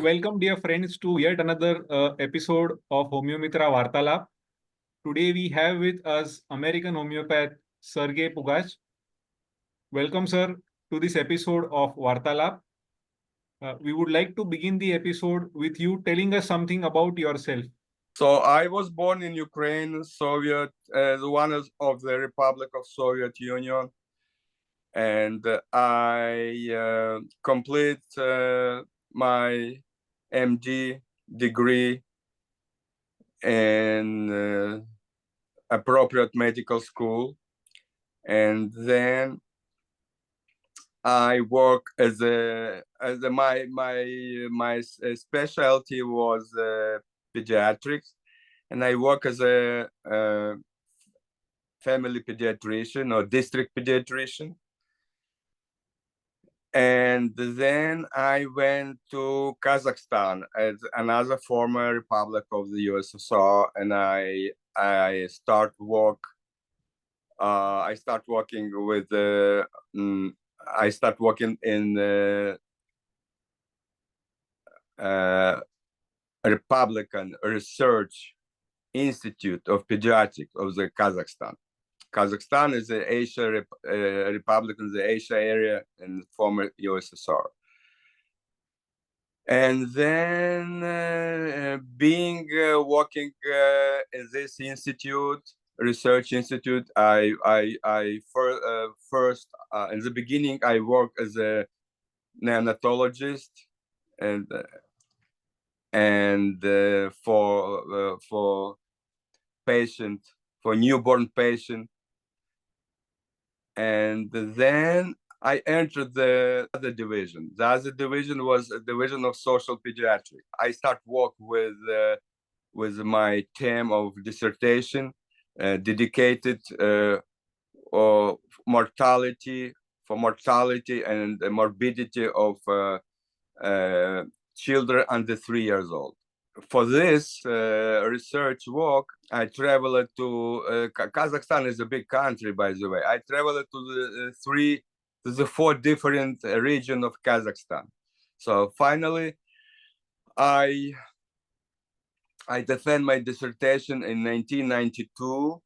Welcome, dear friends, to yet another episode of HomeoMitra Vartaalap. Today we have with us American homeopath Sergey Pugach. Welcome, sir, to this episode of Vartaalap. We would like to begin the episode with you telling us something about yourself. So I was born in Ukraine, Soviet, one of the Republic of Soviet Union, and I complete my MD degree in appropriate medical school, and then I work as my specialty was pediatrics, and I work as a family pediatrician or district pediatrician. And then I went to Kazakhstan as another former republic of the USSR, and I start working with I start working in Republican Research Institute of Pediatrics of the Kazakhstan. Kazakhstan is the Asia Republic in the Asia area in the former USSR. And then working in this research institute, I first in the beginning I worked as a neonatologist and for newborn patient. And then I entered the other division. The other division was a division of social pediatrics. I start work with my theme of dissertation dedicated for mortality and the morbidity of children under 3 years old. For this research work, I traveled to Kazakhstan is a big country, by the way. I traveled to the 4 different regions of Kazakhstan. So finally, I defend my dissertation in 1992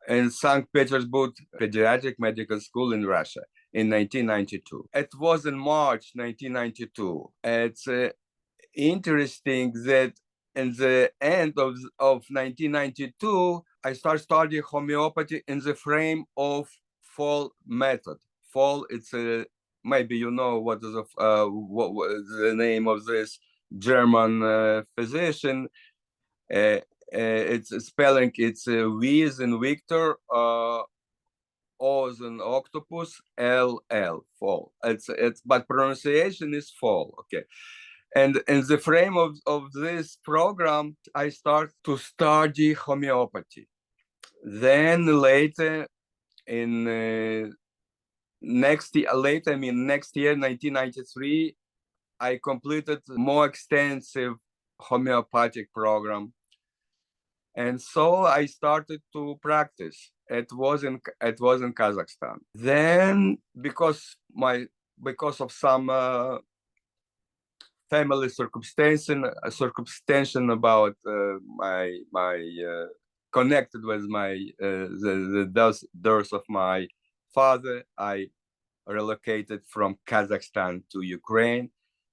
in St. Petersburg Pediatric Medical School in Russia in 1992. It was in March 1992. It's interesting that in the end of 1992, I started studying homeopathy in the frame of fall method. Fall, it's maybe you know what is what the name of this German physician. It's spelling. It's V as in Victor, O as in octopus, L fall. It's but pronunciation is fall. Okay. And in the frame of this program, I start to study homeopathy. Then later, next year, 1993, I completed more extensive homeopathic program. And so I started to practice. It was in Kazakhstan. Then because of some family circumstance about my connected with the death of my father, I relocated from Kazakhstan to Ukraine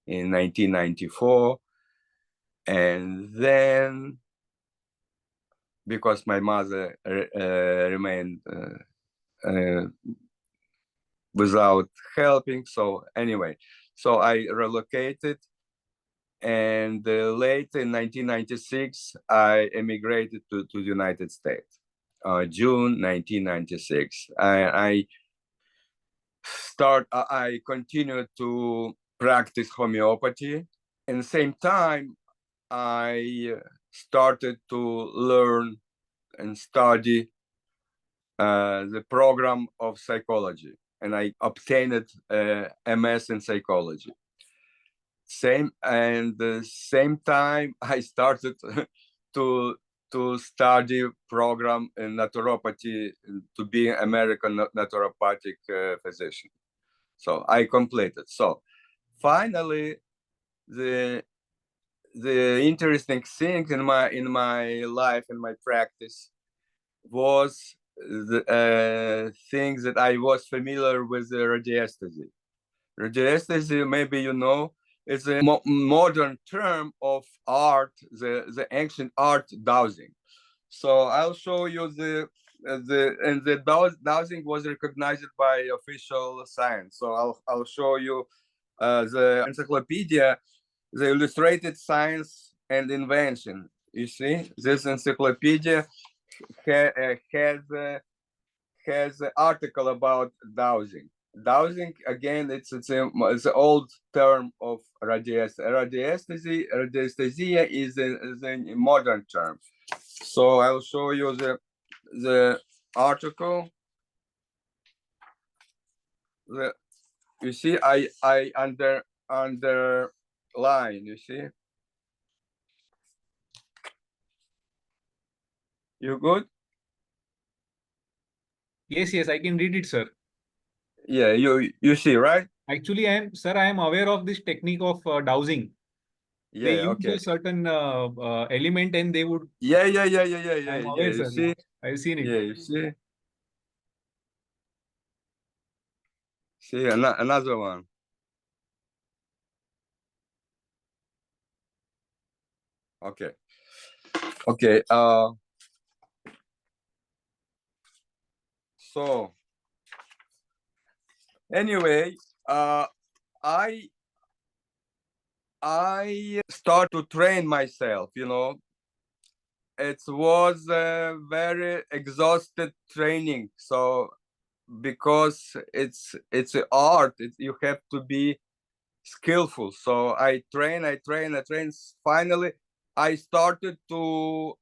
in 1994, and then because my mother remained without helping, so anyway, so I relocated. And later in 1996, I emigrated to the United States. June 1996. I continued to practice homeopathy. At the same time, I started to learn and study the program of psychology, and I obtained MS in psychology. The same time I started to study program in naturopathy to be an American naturopathic physician. So I completed. So finally, the interesting thing in my life and my practice was the things that I was familiar with the radiesthesia. Radiesthesia, maybe you know, is a modern term of art, the ancient art dowsing. So I'll show you the dowsing was recognized by official science. So I'll show you the encyclopedia, the illustrated science and invention. You see, this encyclopedia has an article about dowsing. Dowsing, again, it's an old term of radiesthesia. Radiesthesia is a modern term. So I'll show you the article. You see, I underline. You see, you good? Yes, I can read it, sir. Yeah, you see, right? Actually, I am aware of this technique of dowsing. They Yeah, use okay. a certain element and they would. Yeah. I'm aware, You sir. see? I've seen it. Yeah, you see? See, another one. Okay. Okay. So anyway, I start to train myself, you know. It was a very exhausted training. So because it's an art, you have to be skillful. So I train. Finally, I started to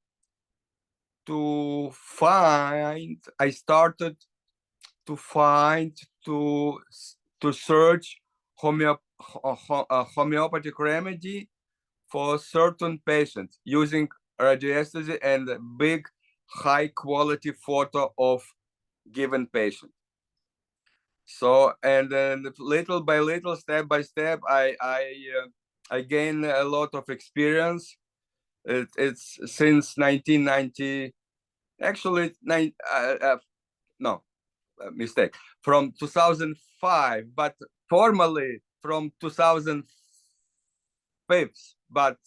find. I started to find to search homeopathic remedy for certain patients using radiesthesia and a big high quality photo of given patient. So, and then little by little, step by step, I gain a lot of experience. It's since 1990, actually, mistake, from 2005, but formally from 2005, but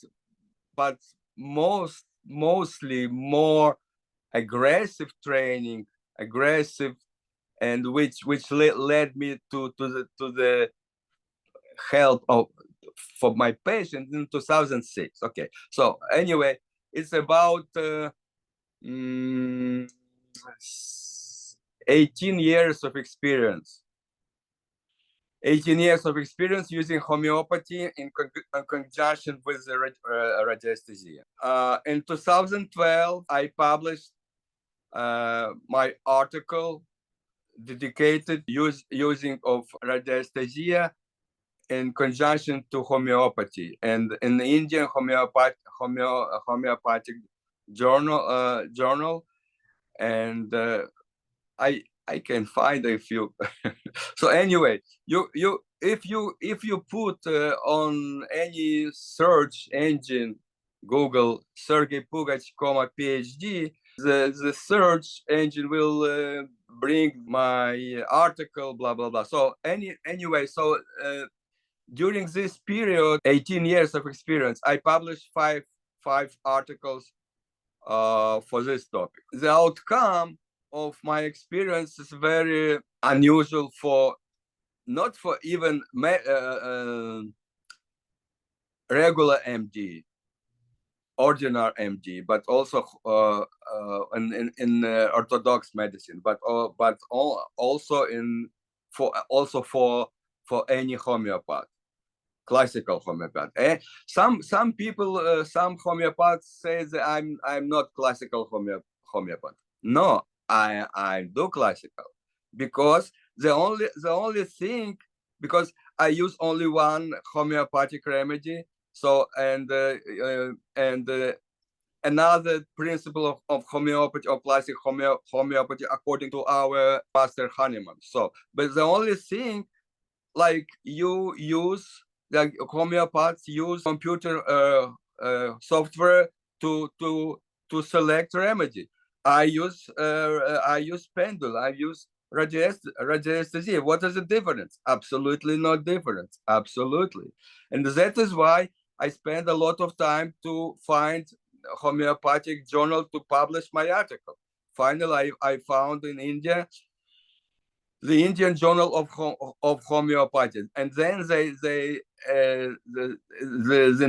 mostly more aggressive training, and which led me to the help of for my patient in 2006. Okay, so anyway, it's about 18 years of experience. 18 years of experience using homeopathy in conjunction with the radiesthesia. In 2012, I published my article dedicated using of radiesthesia in conjunction to homeopathy, and in the Indian homeopathic journal, and I can find a few. So anyway, if you put on any search engine Google Sergey Pugach, PhD, the search engine will bring my article, blah blah blah. So anyway, so during this period, 18 years of experience, I published five articles for this topic. The outcome of my experience is very unusual for not for even regular MD, ordinary MD, but also in orthodox medicine, but also for any homeopath, classical homeopath. Some people, some homeopaths say that I'm not classical homeopath. No, I do classical, because the only thing, because I use only one homeopathic remedy. So and another principle of homeopathy or classic homeopathy according to our master Hahnemann. So, but the only thing, like you use like homeopaths use computer software to select remedy. I use pendule. I use radiesthesia. What is the difference? Absolutely no difference. Absolutely, and that is why I spend a lot of time to find homeopathic journal to publish my article. Finally, I found in India the Indian Journal of Homeopathy, and then the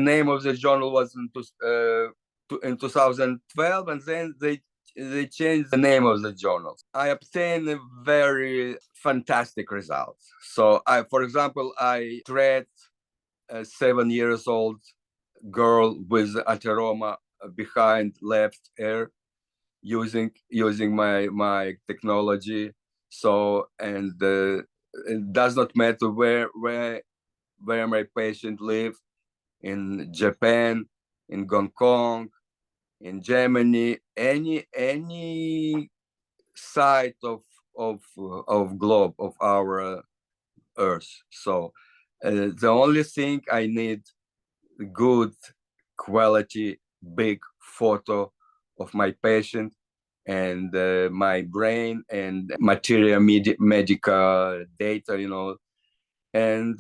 name of the journal was in 2012, and then they changed the name of the journal. I obtained very fantastic results. So, for example, I treat a 7 years old girl with atheroma behind left ear using my technology. So, and it does not matter where my patient live, in Japan, in Hong Kong, in Germany, any side of globe of our Earth. So the only thing I need, good quality big photo of my patient and my brain and material medical data, and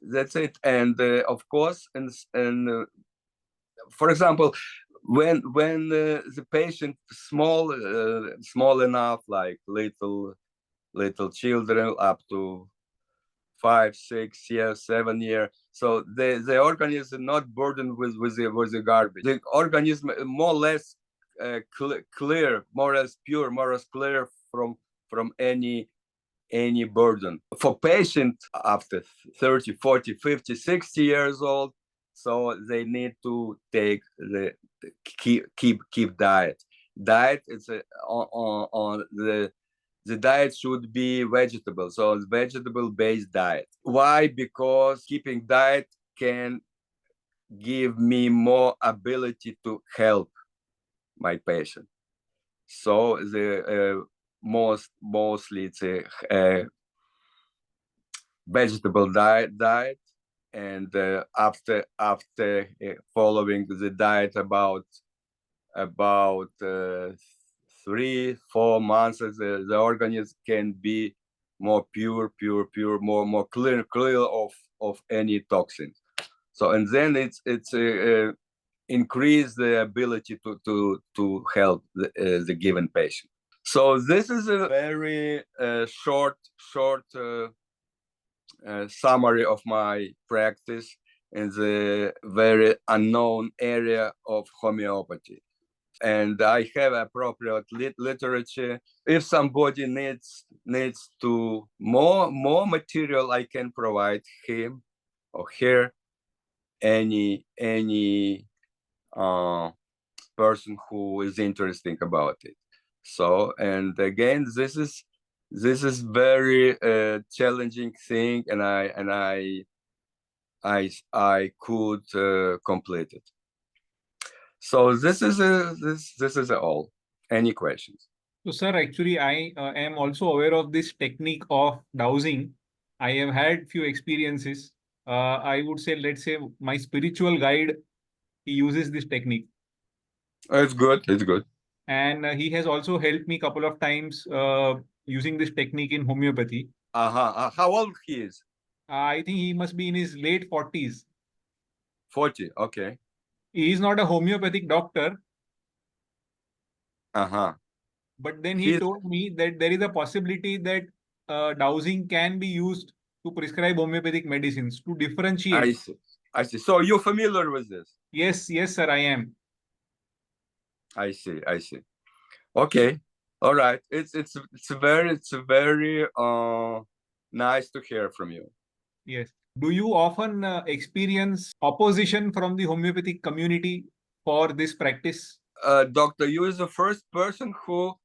that's it. And of course, and for example, when the patient small enough, like little children up to 5, 6 years, 7 years. So the organism is not burdened with the garbage. The organism more or less clear, more or less pure, more or less clear from any burden. For patients after 30, 40, 50, 60 years old, so they need to take the keep diet. Diet is on the diet should be vegetable, so it's vegetable-based diet. Why? Because keeping diet can give me more ability to help my patient. So the mostly it's a vegetable diet, and after following the diet about 3-4 months, the organism can be more pure, more clear of any toxins. So, and then it's increase the ability to help the given patient. So this is a very short summary of my practice in the very unknown area of homeopathy. And I have appropriate literature. If somebody needs to more material, I can provide him or her, any person who is interested about it. So, and again, this is very challenging thing, and I could complete it. So this is all. Any questions? So, sir, actually, I am also aware of this technique of dowsing. I have had few experiences. I would say, let's say, my spiritual guide, he uses this technique. It's good. It's good. And he has also helped me a couple of times using this technique in homeopathy. How old he is? I think he must be in his late 40s. 40. Okay. He is not a homeopathic doctor. But then he told me that there is a possibility that dowsing can be used to prescribe homeopathic medicines to differentiate. I see. So you're familiar with this? Yes, sir, I am. I see. Okay. All right. It's very nice to hear from you. Yes. Do you often experience opposition from the homeopathic community for this practice? Doctor, you is the first person who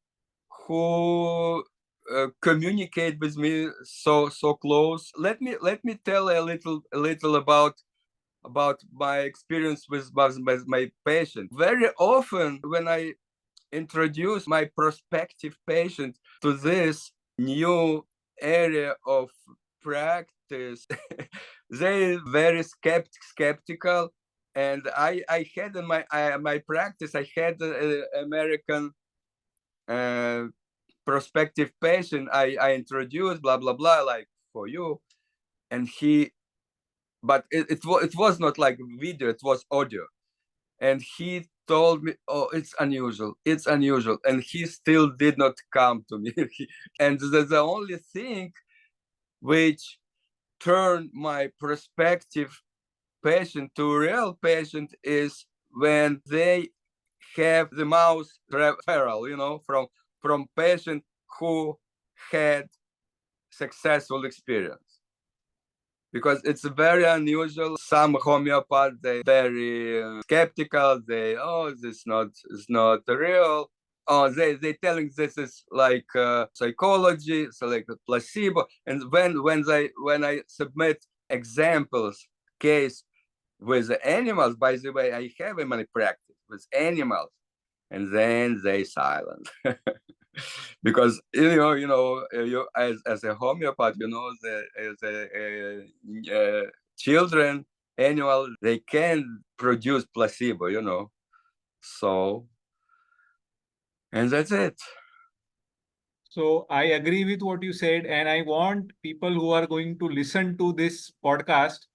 communicate with me so close. Let me tell a little about my experience with my patient. Very often when I introduce my prospective patient to this new area of practice, they very skeptical. And I had in my practice, I had an American prospective patient I introduced, blah, blah, blah, like for you. And but it was not like video, it was audio. And he told me, oh, it's unusual. And he still did not come to me. And the only thing which turned my prospective patient to a real patient is when they have the mouse referral, from patient who had successful experience. Because it's very unusual. Some homeopaths, they very skeptical. It's not real. Oh, they telling this is like psychology, so like a placebo. And when I submit examples, case with animals, by the way, I have in my practice with animals, and then they silent. Because you as a homeopath, the children animal, they can produce placebo, so, and that's it. So I agree with what you said, and I want people who are going to listen to this podcast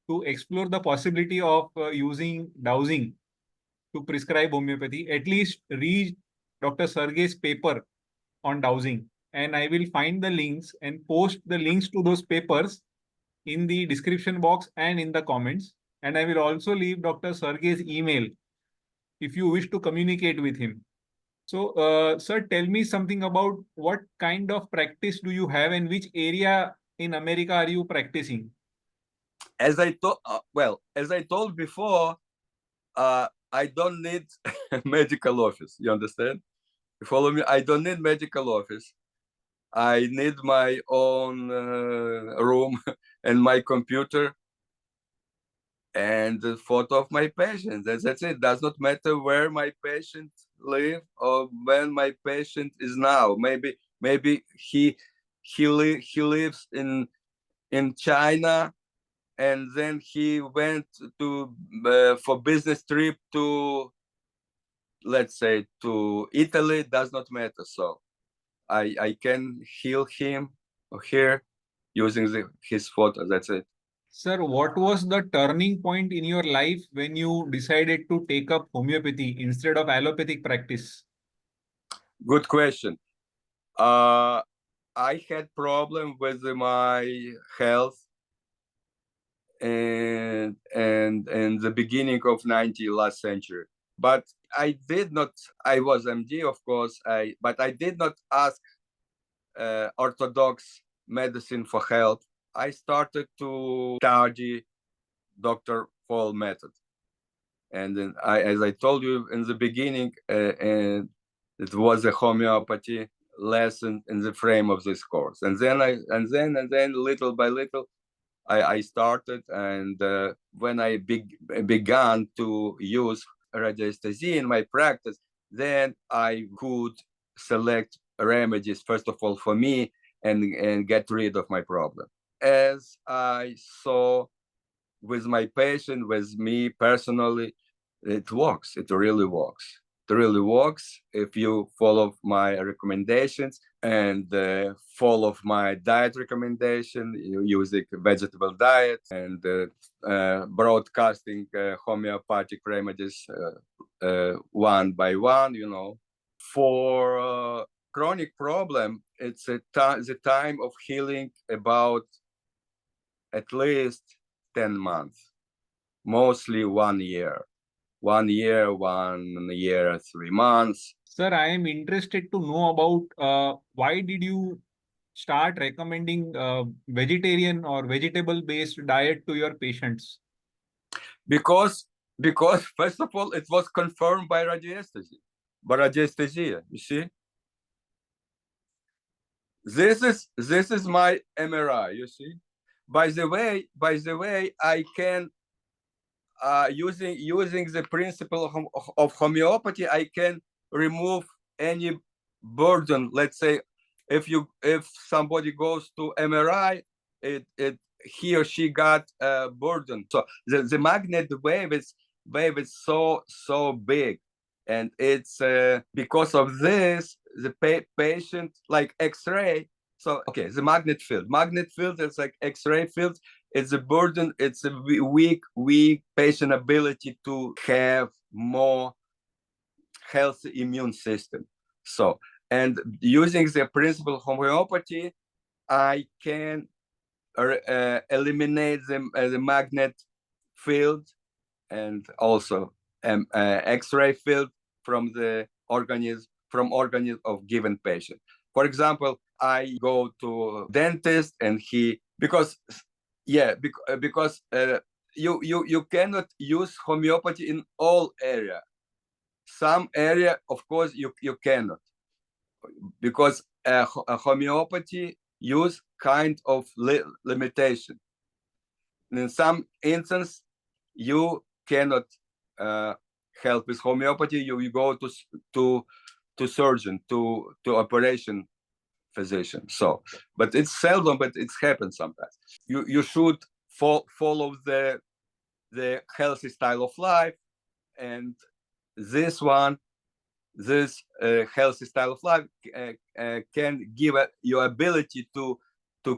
to explore the possibility of using dowsing to prescribe homeopathy. At least read Dr. Sergey's paper on dowsing, and I will find the links and post the links to those papers in the description box and in the comments. And I will also leave Dr. Sergey's email if you wish to communicate with him. So, sir, tell me something about what kind of practice do you have and which area in America are you practicing? As I told before, I don't need medical office. You understand? You follow me? I don't need medical office. I need my own room and my computer and the photo of my patient. That's it. Does not matter where my patient live or when my patient is now. Maybe he lives in China, and then he went to for business trip to, let's say, to Italy. Does not matter. So I can heal him or her using his photo. That's it. Sir, what was the turning point in your life when you decided to take up homeopathy instead of allopathic practice? Good question. I had problem with my health and the beginning of last century. But I did not. I was MD, of course. But I did not ask orthodox medicine for help. I started to study Dr. Fall method, and then as I told you in the beginning, and it was a homeopathy lesson in the frame of this course. And then little by little, I started, and when I began to use radiesthesia in my practice, then I could select remedies, first of all, for me, and get rid of my problem. As I saw with my patient, with me personally, it works. It really works. It really works if you follow my recommendations and follow my diet recommendation, using vegetable diet and broadcasting homeopathic remedies one by one. For chronic problem, it's the time of healing about at least 10 months, mostly 1 year. 1 year, 3 months. Sir, I am interested to know about why did you start recommending vegetarian or vegetable-based diet to your patients? Because first of all, it was confirmed by radiesthesia. You see, this is my MRI. You see, by the way, I can using the principle of homeopathy, I can remove any burden. Let's say if somebody goes to MRI, it he or she got burden. So the magnet wave is so big, and it's because of this the patient, like X-ray. So okay, the magnet field is like X-ray field. It's a burden. It's a weak patient ability to have more healthy immune system. So, and using the principle of homeopathy, I can eliminate the magnet field and also X-ray field from the organism of given patient. For example, I go to dentist and because you cannot use homeopathy in all area. Some area, of course, you cannot, because homeopathy use kind of limitation. In some instance, you cannot help with homeopathy. You go to surgeon, to operation physician. So, but it's seldom, but it's happened sometimes. You should follow the healthy style of life, and this healthy style of life can give your ability to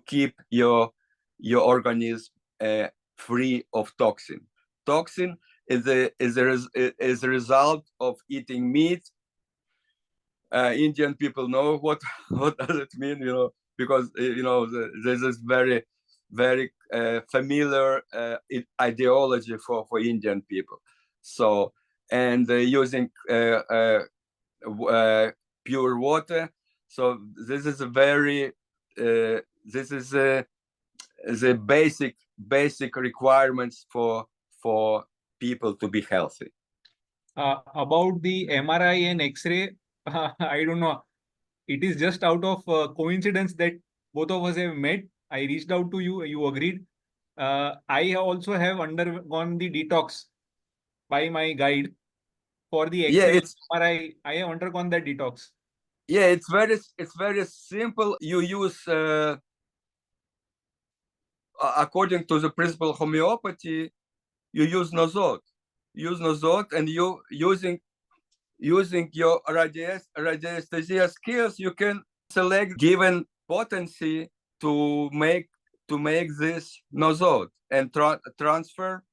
keep your organism free of toxin. Toxin is a result of eating meat. Indian people know what does it mean, because there's this very familiar ideology for Indian people. So, and using pure water. So this is a very this is the basic requirements for people to be healthy. About the MRI and X-ray, I don't know. It is just out of coincidence that both of us have met. I reached out to you. You agreed. I also have undergone the detox by my guide for the X-ray MRI. I have undergone that detox. Yeah, it's very simple. You use according to the principle of homeopathy, you use Nozot. And you using your radiesthesia skills, you can select given potency to make this Nozot and transfer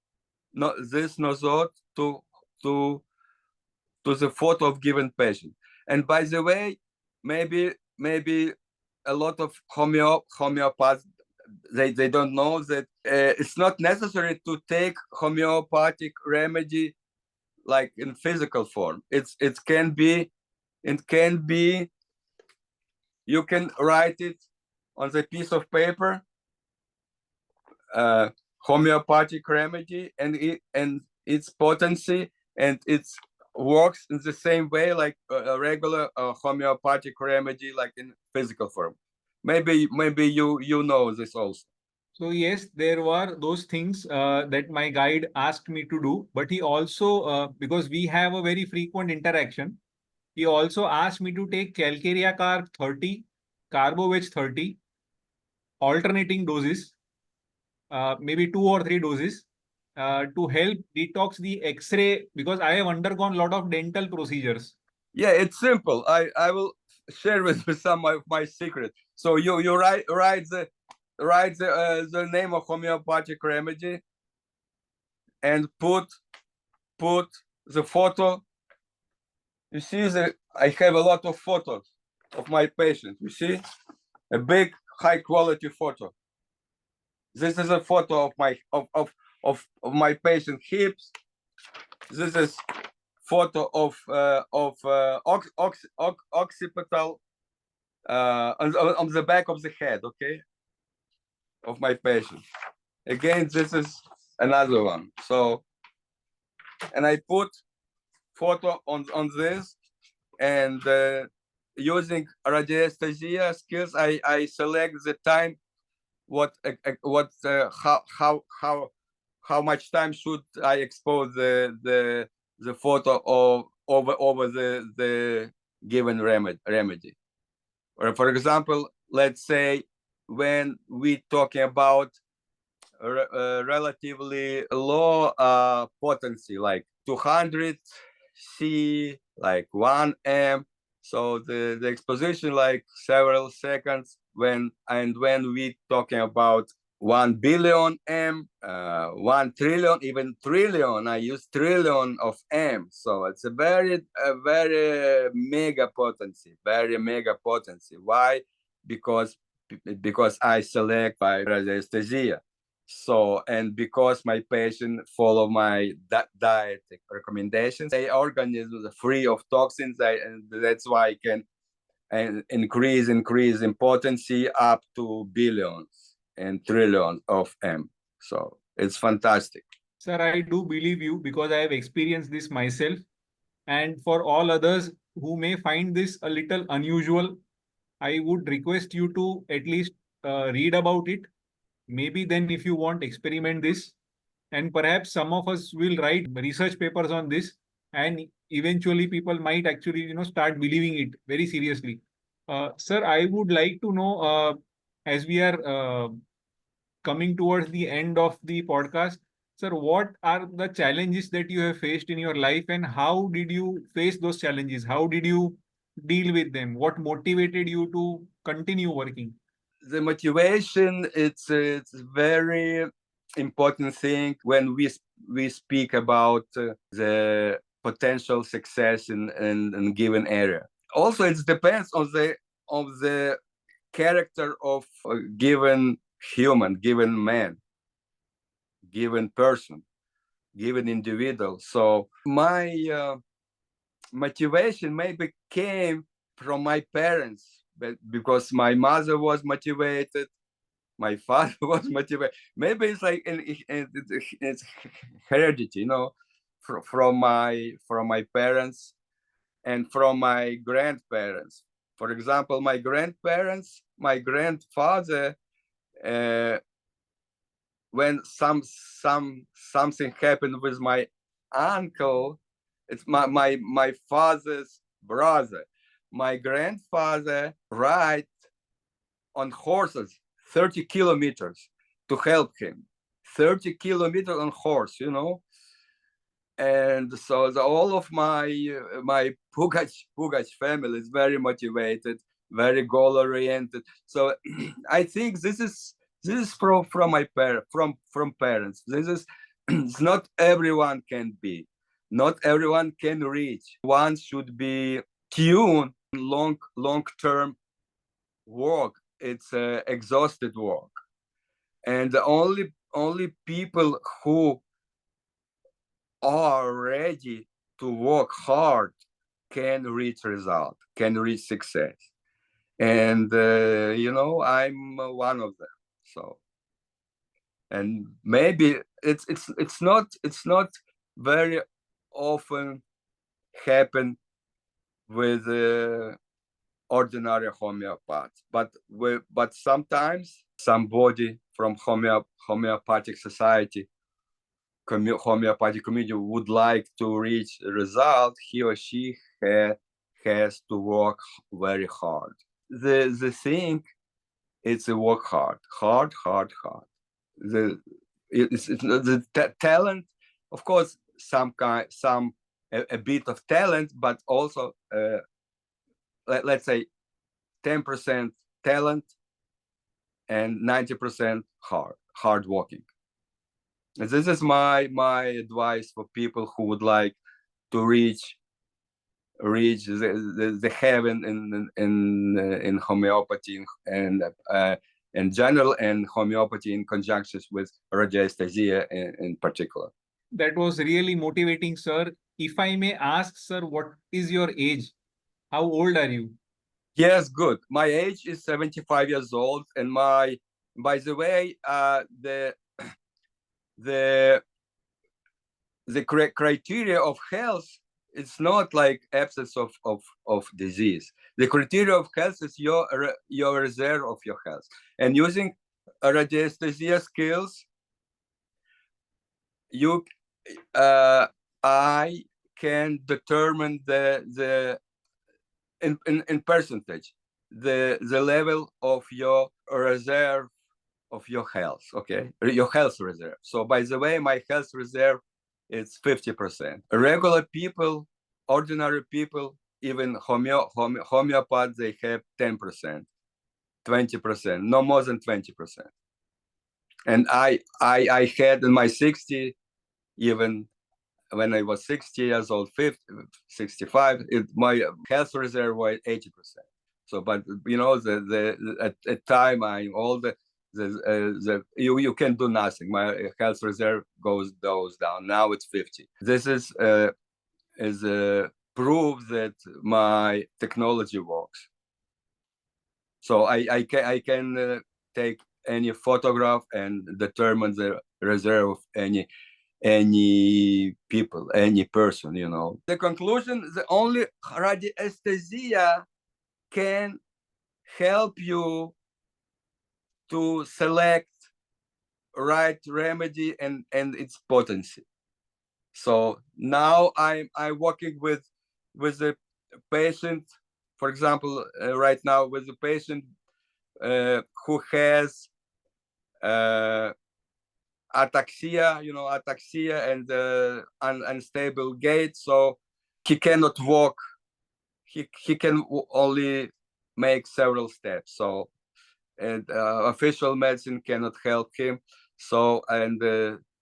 this Nozot to the photo of given patient. And by the way, maybe a lot of homeopaths, they don't know that it's not necessary to take homeopathic remedy like in physical form. It can be you can write it on the piece of paper, homeopathic remedy, and its potency, and it works in the same way like a regular homeopathic remedy, like in physical form. Maybe you know this also. So yes, there were those things that my guide asked me to do, but he also, because we have a very frequent interaction, he also asked me to take Calcarea Carb 30, Carboveg 30, alternating doses, maybe 2 or 3 doses, to help detox the X-ray, because I have undergone a lot of dental procedures. Yeah, it's simple. I will share with you some of my secret. So you write the name of homeopathic remedy and put the photo. You see, I have a lot of photos of my patient. You see, a big high quality photo. This is a photo of my patient hips. This is photo of occipital on the back of the head, okay, of my patient. Again, this is another one. So, and I put photo on this, and using radiesthesia skills, I select the time, how much time should I expose the photo over the given remedy. Or for example, let's say when we talking about relatively low potency, like 200 C, like 1 M. So the exposition like several seconds when we talking about 1 billion M, 1 trillion, even trillion. I use trillion of M. So it's a very mega potency, very mega potency. Why? Because I select by radiesthesia. So, and because my patient follow my diet recommendations, they organism is free of toxins, and that's why I can increase in potency up to billions and trillions of M. So it's fantastic. Sir, I do believe you because I have experienced this myself. And for all others who may find this a little unusual, I would request you to at least read about it. Maybe then, if you want, experiment this. And perhaps some of us will write research papers on this. And eventually, people might actually, start believing it very seriously. Sir, I would like to know, as we are coming towards the end of the podcast, sir, what are the challenges that you have faced in your life and how did you face those challenges? How did you deal with them? What motivated you to continue working? The motivation, it's very important thing when we speak about the potential success in given area. Also, it depends on the character of a given human, given man, given person, given individual. So my motivation maybe came from my parents, but because my mother was motivated, my father was motivated. Maybe it's like it's heredity, from my parents and from my grandparents. For example, my grandfather, uh, when something happened with my uncle, it's my father's brother. My grandfather ride on horses 30 kilometers to help him. 30 kilometers on horse, And so all of my Pugach family is very motivated, very goal oriented. So I think this is from my from parents. This is it's not everyone can be, not everyone can reach. One should be tuned long term work. It's exhausted work, and the only people who are ready to work hard can reach result, can reach success. And I'm one of them. So, and maybe it's not very often happen with ordinary homeopath, but sometimes somebody from homeopathic society, homeopathic community would like to reach a result, he or she has to work very hard. The thing, it's a work hard. It's the talent, of course, a bit of talent, but also let's say 10% talent and 90% hard working. This is my advice for people who would like to reach the heaven in homeopathy and in general, and homeopathy in conjunction with radiesthesia in particular. That was really motivating, sir. If I may ask, sir, what is your age? How old are you? Yes, good. My age is 75 years old, and by the way, the criteria of health, it's not like absence of disease. The criteria of health is your reserve of your health. And using radiesthesia skills, I can determine the in percentage the level of your reserve of your health, okay? Your health reserve. So by the way, my health reserve is 50%. Regular people, ordinary people, even homeopath, they have 10%, 20%, no more than 20%. And I had in my 60, even when I was 60 years old, 50, 65, my health reserve was 80%. So, but you know, at time I'm all you can do nothing. My health reserve goes down. Now it's 50. This is proof that my technology works. So I can take any photograph and determine the reserve of any people, any person, you know. The conclusion, the only radiesthesia can help you to select right remedy and its potency. So now I'm working with a patient, for example, right now with a patient who has ataxia, you know, ataxia and unstable gait. So he cannot walk. He can only make several steps. So, and official medicine cannot help him. So, and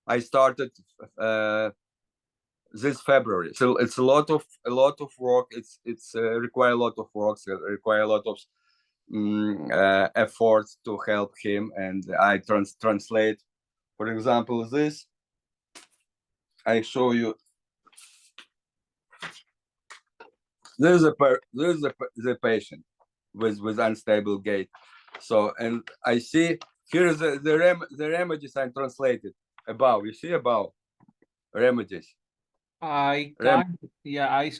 I started this February. So it's a lot of work. It's require a lot of work. Require a lot of efforts to help him. And I translate. For example, this. I show you. This is the patient with unstable gait. So, and I see here is the remedies I translated above. You see above remedies. I can't. Yeah, I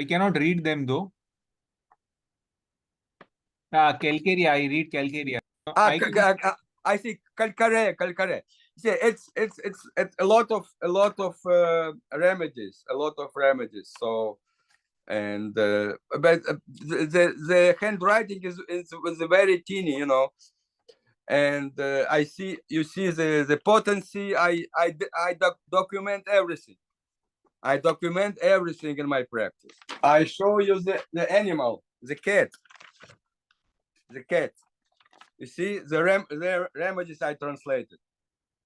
cannot read them though. Calcarea. I read calcarea. I see calcarea. Yeah, it's a lot of remedies, So, and but the handwriting was very teeny, you know. And you see the potency. I document everything. I document everything in my practice. I show you the animal, the cat. The cat. You see the remedies I translated.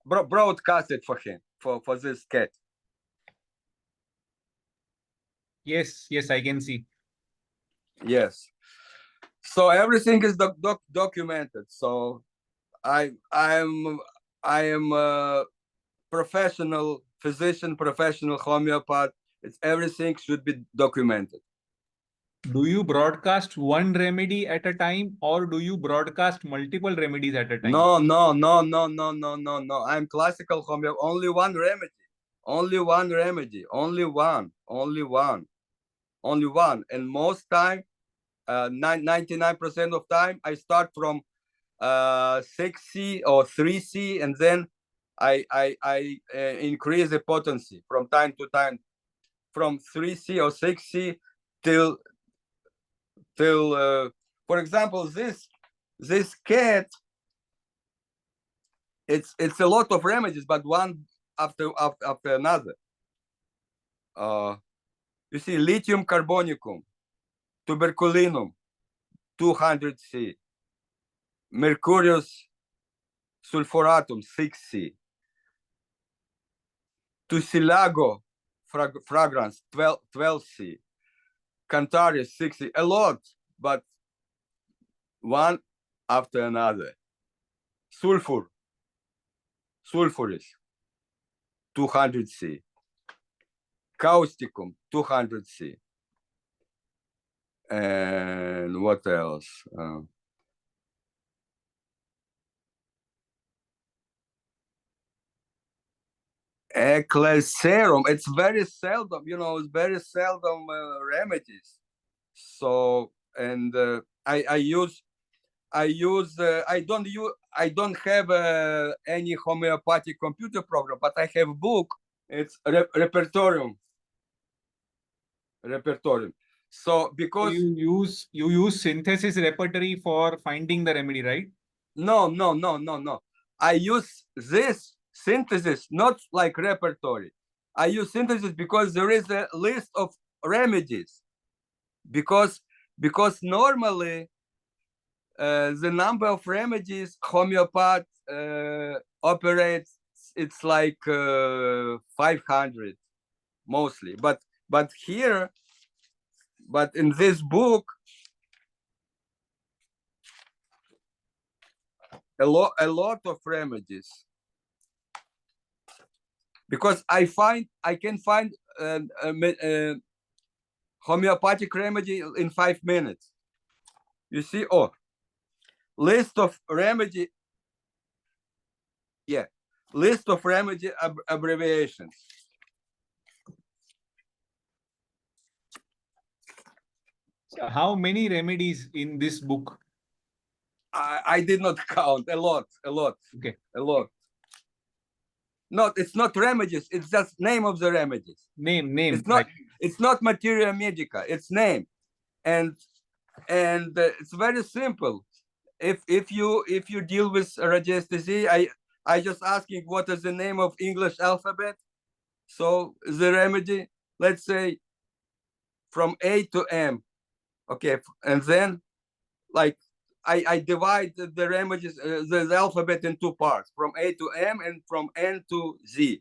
Broadcasted for him, for this cat. Yes, I can see. Yes. So everything is documented. So I am a professional physician, professional homeopath. Everything should be documented. Do you broadcast one remedy at a time, or do you broadcast multiple remedies at a time? No. I'm classical homeopath. Only one remedy. Only one remedy. Only one. And most time, 99% of time, I start from 6C or 3C, and then I increase the potency from time to time, from 3C or 6C till for example, this cat, it's a lot of remedies, but one after another. You see, lithium carbonicum, tuberculinum, 200C, mercurius sulfuratum, 6C, tussilago fragrance, 12C, Cantaris, 6C, a lot, but one after another. Sulfuris, 200C, causticum, 200C, and what else? Eclaserum, it's very seldom, you know, it's very seldom remedies. So, and I don't have any homeopathic computer program, but I have a book. It's repertorium. So because you use synthesis repertory for finding the remedy, right? No. I use this synthesis not like repertory. I use synthesis because there is a list of remedies. Because normally the number of remedies homeopath operates, it's like 500 mostly. But here, but in this book, a lot of remedies, because I can find homeopathic remedy in 5 minutes. You see, oh, list of remedy. Yeah, list of remedy abbreviations. So how many remedies in this book? I did not count. A lot. Okay. A lot. No, it's not remedies. It's just name of the remedies. Name. It's not. Right. It's not materia medica. It's name, and it's very simple. If you deal with radiesthesia, I just asking what is the name of English alphabet. So the remedy, let's say, from A to M. Okay, and then like I divide the remedies, the alphabet in 2 parts, from A to M and from N to Z.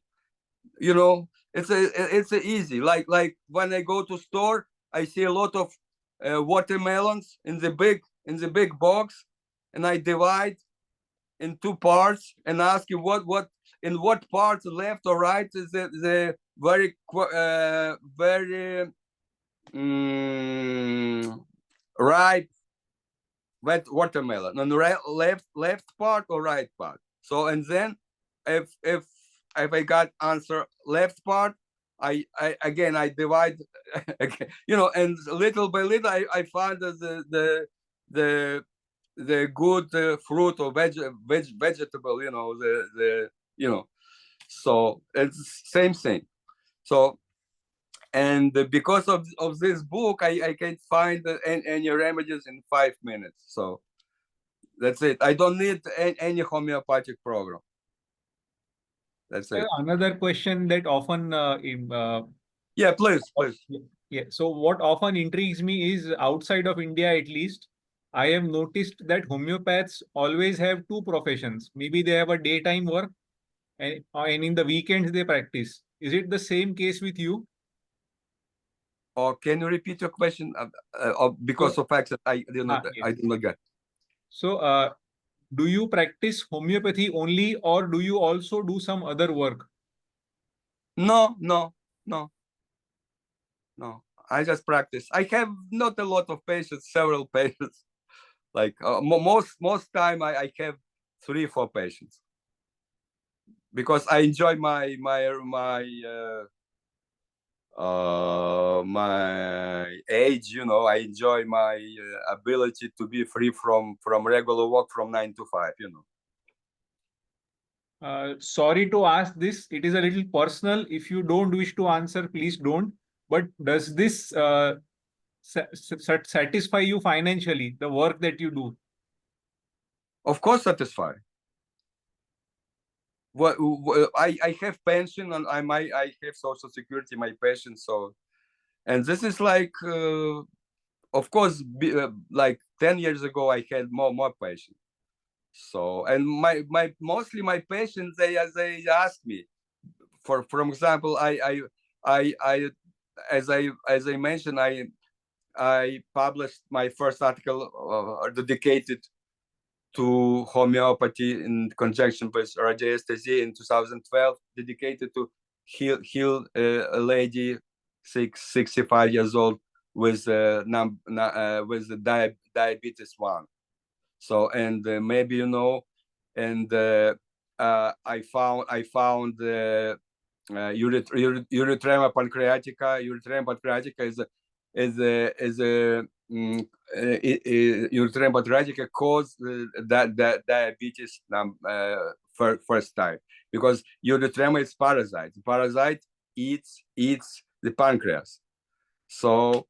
You know, it's easy. Like when I go to store, I see a lot of watermelons in the big box, and I divide in 2 parts and ask you what in what parts, left or right, is the very ripe wet watermelon, on the left part or right part. So, and then if I got answer left part, I again I divide you know, and little by little I find the good fruit or vegetable, you know, the you know. So it's same thing. So, and because of this book, I can find any remedies in 5 minutes. So that's it. I don't need any homeopathic program. That's it. Another question that often Yeah, please. Yeah. So what often intrigues me is, outside of India at least, I have noticed that homeopaths always have 2 professions. Maybe they have a daytime work, and in the weekends they practice. Is it the same case with you? Or can you repeat your question? Because of accent, I did not get. So, do you practice homeopathy only, or do you also do some other work? No. I just practice. I have not a lot of patients, several patients. Like most time, I have 3-4 patients, because I enjoy my age. You know, I enjoy my ability to be free from regular work from 9 to 5. You know. Sorry to ask this. It is a little personal. If you don't wish to answer, please don't. But does this satisfy you financially, the work that you do? Of course, satisfy. What I have pension, and I have social security, my pension. So, and this is like, of course, like 10 years ago, I had more patients. So, and my mostly my patients, they ask me, for example, I as I mentioned, I published my first article dedicated to homeopathy in conjunction with radiesthesia in 2012, dedicated to heal a lady 65 years old with with diabetes 1. So, and maybe you know, and I found Erythrema pancreatica. Erythrema pancreatica is a Erythrema pancreatica cause that diabetes first time, because Erythrema is parasite. The parasite eats the pancreas. So,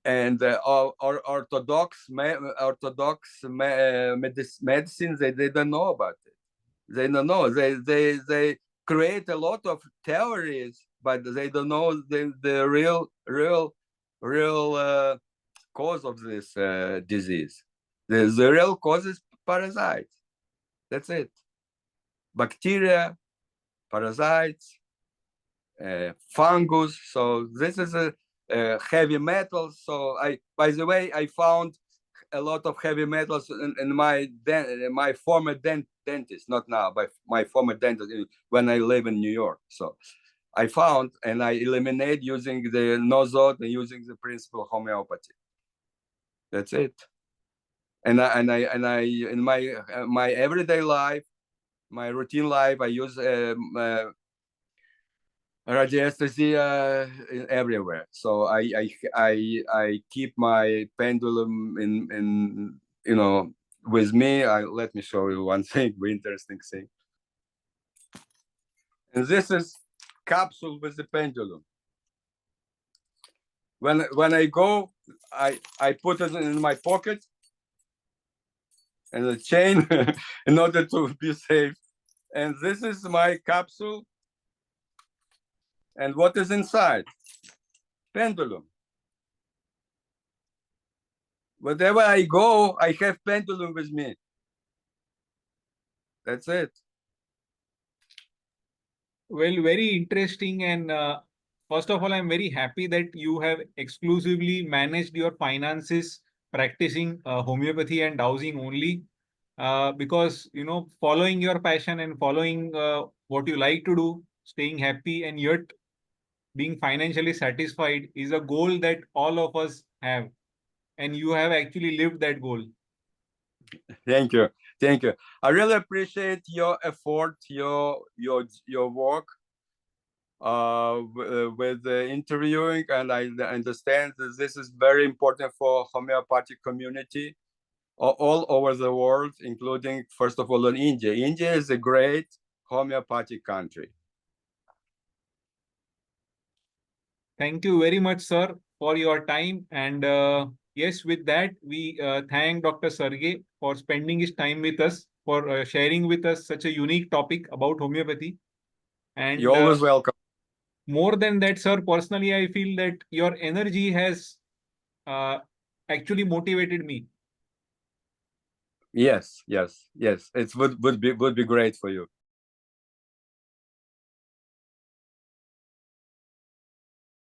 and orthodox medicines, they don't know about it. They don't know. They create a lot of theories, but they don't know the real cause of this disease. The real cause is parasites. That's it. Bacteria, parasites, fungus. So this is a heavy metals. So by the way, I found a lot of heavy metals in my former dentist, not now, but my former dentist when I live in New York. So I found and I eliminate using the nozod and using the principle of homeopathy. That's it. And I in my everyday life, my routine life, I use radiesthesia everywhere. So I keep my pendulum in with me. Let me show you one thing, interesting thing. And this is capsule with the pendulum. When I go, I put it in my pocket and the chain in order to be safe. And this is my capsule. And what is inside? Pendulum. Wherever I go, I have pendulum with me. That's it. Well, very interesting. And first of all, I'm very happy that you have exclusively managed your finances practicing homeopathy and dowsing only. Because, following your passion and following what you like to do, staying happy and yet being financially satisfied is a goal that all of us have. And you have actually lived that goal. Thank you. Thank you. I really appreciate your effort, your work with interviewing, and I understand that this is very important for homeopathic community all over the world, including, first of all, in India. India is a great homeopathic country. Thank you very much, sir, for your time. And yes, with that, we thank Dr. Sergey for spending his time with us, for sharing with us such a unique topic about homeopathy. And you're always welcome. More than that, sir, personally, I feel that your energy has actually motivated me. Yes. It would be great for you.